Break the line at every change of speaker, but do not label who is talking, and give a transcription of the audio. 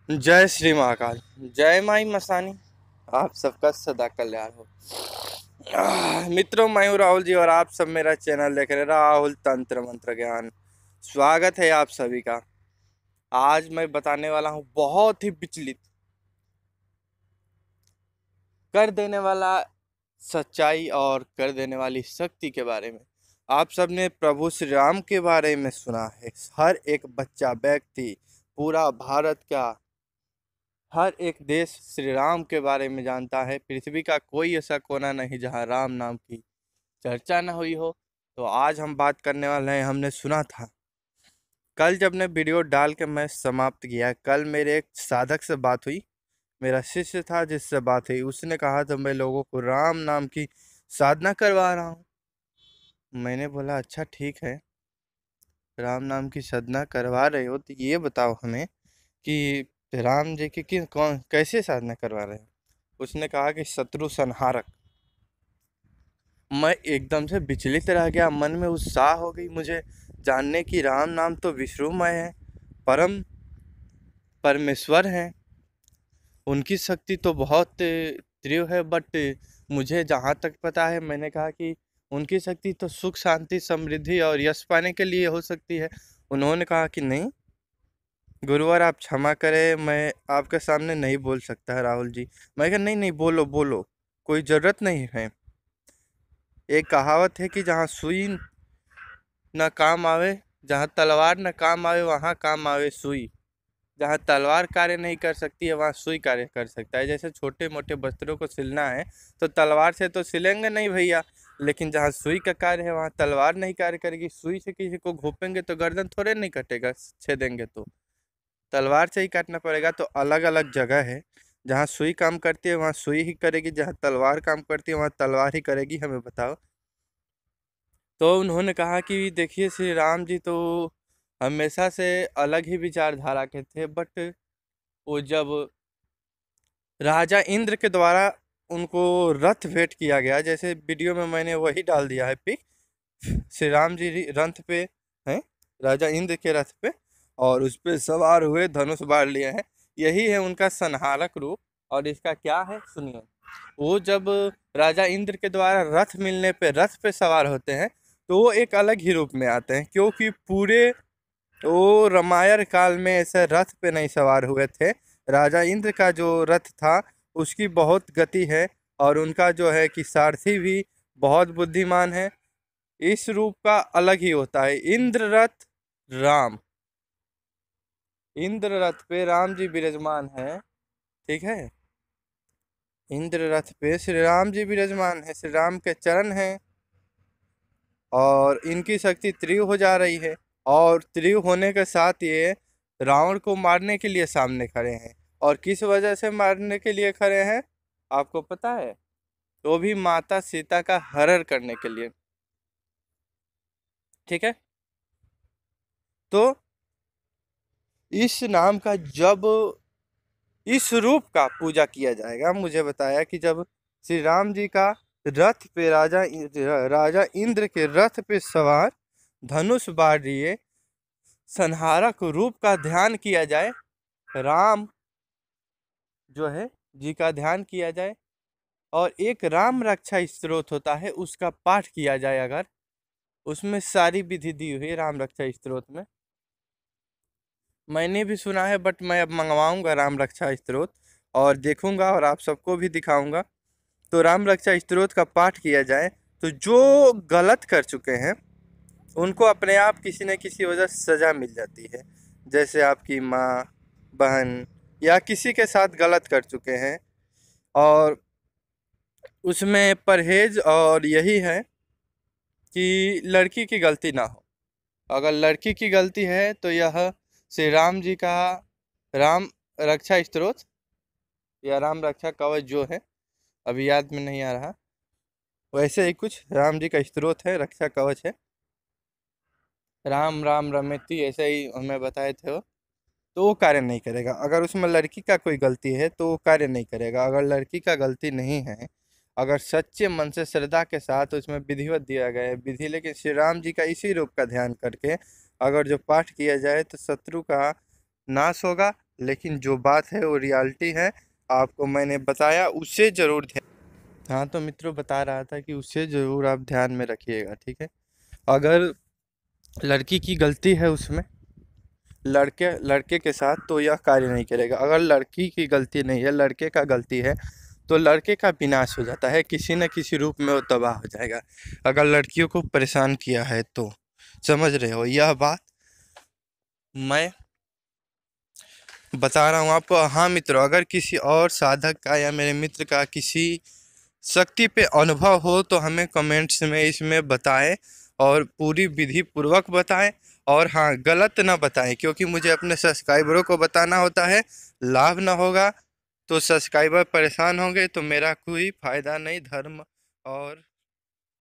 जय श्री महाकाल। जय माई मस्तानी। आप सबका सदा कल्याण हो। मित्रों, मैं हूँ राहुल जी और आप सब मेरा चैनल देख रहे हैं, राहुल तंत्र मंत्र ज्ञान। स्वागत है आप सभी का। आज मैं बताने वाला हूँ बहुत ही विचलित कर देने वाला सच्चाई और कर देने वाली शक्ति के बारे में। आप सबने प्रभु श्री राम के बारे में सुना है। हर एक बच्चा, व्यक्ति, पूरा भारत का हर एक देश श्री राम के बारे में जानता है। पृथ्वी का कोई ऐसा कोना नहीं जहां राम नाम की चर्चा न हुई हो। तो आज हम बात करने वाले हैं। हमने सुना था कल जब ने वीडियो डाल के मैं समाप्त किया, कल मेरे एक साधक से बात हुई। मेरा शिष्य था जिससे बात हुई, उसने कहा था मैं लोगों को राम नाम की साधना करवा रहा हूँ। मैंने बोला अच्छा ठीक है, राम नाम की साधना करवा रहे हो तो ये बताओ हमें कि राम जी की कौन कैसे साधना करवा रहे हो। उसने कहा कि शत्रु संहारक। मैं एकदम से विचलित रह गया, मन में उत्साह हो गई मुझे जानने की। राम नाम तो विष्णुमय है, परम परमेश्वर है, उनकी शक्ति तो बहुत तीव्र है। बट मुझे जहाँ तक पता है, मैंने कहा कि उनकी शक्ति तो सुख शांति समृद्धि और यश पाने के लिए हो सकती है। उन्होंने कहा कि नहीं गुरुवर, आप क्षमा करें, मैं आपके सामने नहीं बोल सकता है राहुल जी। मैं कहा नहीं नहीं, बोलो बोलो, कोई ज़रूरत नहीं है। एक कहावत है कि जहाँ सुई न काम आवे, जहाँ तलवार न काम आवे वहाँ काम आवे सुई। जहाँ तलवार कार्य नहीं कर सकती है वहाँ सुई कार्य कर सकता है। जैसे छोटे मोटे वस्त्रों को सिलना है तो तलवार से तो सिलेंगे नहीं भैया, लेकिन जहाँ सुई का कार्य है वहाँ तलवार नहीं कार्य करेगी। सुई से किसी को घोपेंगे तो गर्दन थोड़े नहीं कटेगा, छेदेंगे तो तलवार से ही काटना पड़ेगा। तो अलग अलग जगह है, जहाँ सुई काम करती है वहाँ सुई ही करेगी, जहाँ तलवार काम करती है वहाँ तलवार ही करेगी। हमें बताओ। तो उन्होंने कहा कि देखिए श्री राम जी तो हमेशा से अलग ही विचारधारा के थे, बट वो जब राजा इंद्र के द्वारा उनको रथ भेंट किया गया, जैसे वीडियो में मैंने वही डाल दिया है पिक, श्री राम जी रथ पे हैं, राजा इंद्र के रथ पे, और उस पे सवार हुए, धनुष बाढ़ लिए हैं। यही है उनका संहारक रूप। और इसका क्या है सुनिए। वो जब राजा इंद्र के द्वारा रथ मिलने पे रथ पे सवार होते हैं तो वो एक अलग ही रूप में आते हैं, क्योंकि पूरे वो रामायण काल में ऐसे रथ पे नहीं सवार हुए थे। राजा इंद्र का जो रथ था उसकी बहुत गति है, और उनका जो है कि सारथी भी बहुत बुद्धिमान है। इस रूप का अलग ही होता है। इंद्र रथ राम, इंद्र रथ पे राम जी विराजमान है, ठीक है। इंद्र रथ पे श्री राम जी विराजमान है, श्री राम के चरण हैं, और इनकी शक्ति तीव्र हो जा रही है। और तीव्र होने के साथ ये रावण को मारने के लिए सामने खड़े हैं। और किस वजह से मारने के लिए खड़े हैं आपको पता है? तो भी माता सीता का हरण करने के लिए, ठीक है। तो इस नाम का जब इस रूप का पूजा किया जाएगा, मुझे बताया कि जब श्री राम जी का रथ पे राजा इंद्र के रथ पे सवार धनुष बाढ़ लिए संहारक रूप का ध्यान किया जाए, राम जो है जी का ध्यान किया जाए, और एक राम रक्षा स्तोत्र होता है उसका पाठ किया जाए। अगर उसमें सारी विधि दी हुई है राम रक्षा स्तोत्र में, मैंने भी सुना है, बट मैं अब मंगवाऊंगा राम रक्षा स्तोत्र और देखूंगा और आप सबको भी दिखाऊंगा। तो राम रक्षा स्तोत्र का पाठ किया जाए तो जो गलत कर चुके हैं उनको अपने आप किसी न किसी वजह से सज़ा मिल जाती है। जैसे आपकी माँ, बहन या किसी के साथ गलत कर चुके हैं, और उसमें परहेज और यही है कि लड़की की गलती ना हो। अगर लड़की की गलती है तो यह श्री राम जी का राम रक्षा स्तोत्र या राम रक्षा कवच जो है, अभी याद में नहीं आ रहा, वैसे ही कुछ राम जी का स्तोत्र है, रक्षा कवच है, राम राम रमेती, ऐसे ही हमें बताए थे वो। तो वो कार्य नहीं करेगा। अगर उसमें लड़की का कोई गलती है तो वो कार्य नहीं करेगा। अगर लड़की का गलती नहीं है, अगर सच्चे मन से श्रद्धा के साथ उसमें विधिवत दिया गया है विधि, लेकिन श्री राम जी का इसी रूप का ध्यान करके अगर जो पाठ किया जाए तो शत्रु का नाश होगा लेकिन जो बात है वो रियलिटी है, आपको मैंने बताया, उसे ज़रूर ध्यान। हाँ तो मित्रों, बता रहा था कि उसे ज़रूर आप ध्यान में रखिएगा, ठीक है। अगर लड़की की गलती है उसमें, लड़के लड़के के साथ, तो यह कार्य नहीं करेगा। अगर लड़की की गलती नहीं है, लड़के का गलती है, तो लड़के का विनाश हो जाता है, किसी न किसी रूप में वो तबाह हो जाएगा। अगर लड़कियों को परेशान किया है तो, समझ रहे हो यह बात मैं बता रहा हूँ आपको। हाँ मित्रों, अगर किसी और साधक का या मेरे मित्र का किसी शक्ति पे अनुभव हो तो हमें कमेंट्स में इसमें बताएं, और पूरी विधि पूर्वक बताएं। और हाँ, गलत ना बताएं, क्योंकि मुझे अपने सब्सक्राइबरों को बताना होता है। लाभ ना होगा तो सब्सक्राइबर परेशान होंगे, तो मेरा कोई फायदा नहीं। धर्म और